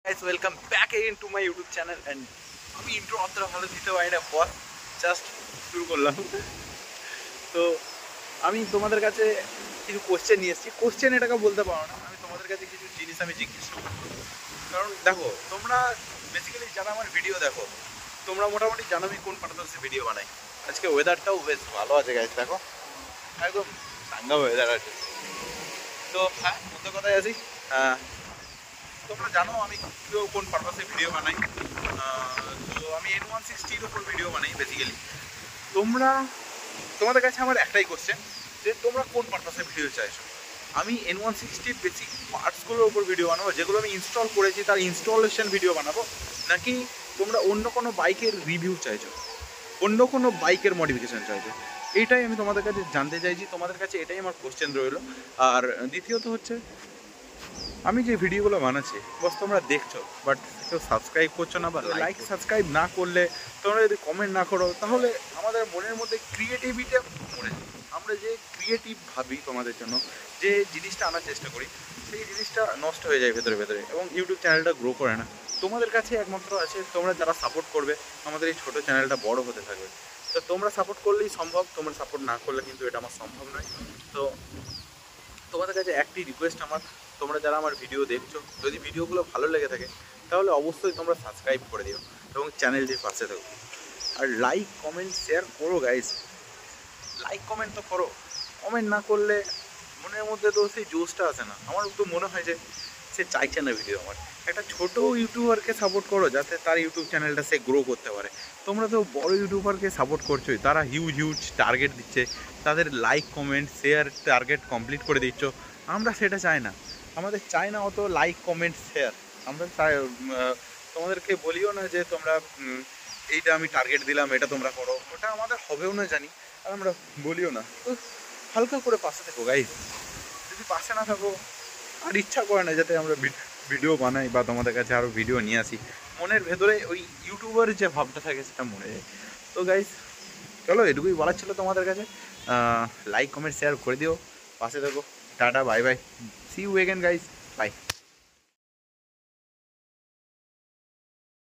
guys, welcome back again to my YouTube channel and আমি intro অতটা ভালো দিতে পারি না বস, জাস্ট শুরু করলাম। তো আমি তোমাদের কাছে কিছু কোশ্চেন নিয়ে এসেছি। কোশ্চেন এটাকে বলতে পারো না, আমি তোমাদের কাছে কিছু জিনিস আমি জিজ্ঞেস করবো। কারণ দেখো, তোমরা বেসিক্যালি যারা আমার ভিডিও দেখো, তোমরা মোটামুটি জানো আমি কোন পারপাসে ভিডিও বানাই। আজকে ওয়েদারটাও বেশ ভালো আছে গাইস, দেখো একদম চাঙ্গা ওয়েদার আছে। তো হ্যাঁ, মধ্যে কথায় আছি। তোমরা জানো আমি কোন পারপাসে ভিডিও বানাই। তো আমি N160 উপর ভিডিও বানাই বেসিক্যালি। তোমাদের কাছে আমার একটাই কোশ্চেন, যে তোমরা কোন পারপাসে ভিডিও চাইছো। আমি N160 বেসিক পার্টসগুলোর উপর ভিডিও বানাবো, যেগুলো আমি ইনস্টল করেছি তার ইনস্টলেশন ভিডিও বানাবো, নাকি তোমরা অন্য কোনো বাইকের রিভিউ চাইছো, অন্য কোনো বাইকের মডিফিকেশান চাইছো। এইটাই আমি তোমাদের কাছে জানতে চাইছি, তোমাদের কাছে এটাই আমার কোশ্চেন রইলো। আর দ্বিতীয়ত হচ্ছে, আমি যে ভিডিওগুলো বানাচ্ছি বস তোমরা দেখছো, বাট কেউ সাবস্ক্রাইব করছো না, বা লাইক সাবস্ক্রাইব না করলে, তোমরা যদি কমেন্ট না করো, তাহলে আমাদের মনের মধ্যে ক্রিয়েটিভিটি মরে যায়। আমরা যে ক্রিয়েটিভ ভাবি তোমাদের জন্য, যে জিনিসটা আনার চেষ্টা করি, সেই জিনিসটা নষ্ট হয়ে যায় ভেতরে ভেতরে, এবং ইউটিউব চ্যানেলটা গ্রো করে না। তোমাদের কাছে একমাত্র আছে, তোমরা যারা সাপোর্ট করবে আমাদের এই ছোটো চ্যানেলটা বড় হতে থাকবে। তো তোমরা সাপোর্ট করলেই সম্ভব, তোমরা সাপোর্ট না করলে কিন্তু এটা আমার সম্ভব নয়। তো তোমাদের কাছে একটি রিকোয়েস্ট আমার, তোমরা যারা আমার ভিডিও দেখছো, যদি ভিডিওগুলো ভালো লেগে থাকে তাহলে অবশ্যই তোমরা সাবস্ক্রাইব করে দিও এবং চ্যানেলটির পাশে থাকো। আর লাইক কমেন্ট শেয়ার করো গাইস, লাইক কমেন্ট তো করো। কমেন্ট না করলে মনের মধ্যে তো সেই জোশটা আসে না। আমার তো মনে হয় যে সে চাইছে না ভিডিও আমার। একটা ছোট ইউটিউবারকে সাপোর্ট করো, যাতে তার ইউটিউব চ্যানেলটা সে গ্রো করতে পারে। তোমরা তো বড় ইউটিউবারকে সাপোর্ট করছোই, তারা হিউজ হিউজ টার্গেট দিচ্ছে, তাদের like comment share target complete করে দিচ্ছ। আমরা সেটা চাই না, আমাদের চাই না অত লাইক কমেন্ট শেয়ার। আমরা চাই, তোমাদেরকে বলিও না যে তোমরা এইটা আমি টার্গেট দিলাম, এটা তোমরা করো, ওটা আমাদের হবেও না জানি, আর আমরা বলিও না। তো হালকা করে পাশে থেকো গাইস। যদি পাশে না থাকো, আর ইচ্ছা করে না যাতে আমরা ভিডিও বানাই বা তোমাদের কাছে আরও ভিডিও নিয়ে আসি, মনের ভেতরে ওই ইউটিউবার যে ভাবটা থাকে সেটা মরে যায়। তো গাইস চলো, এটুকুই বলার ছিল তোমাদের কাছে। লাইক কমেন্ট শেয়ার করে দিও, পাশে থাকো। Tata, bye bye, see you again guys, by.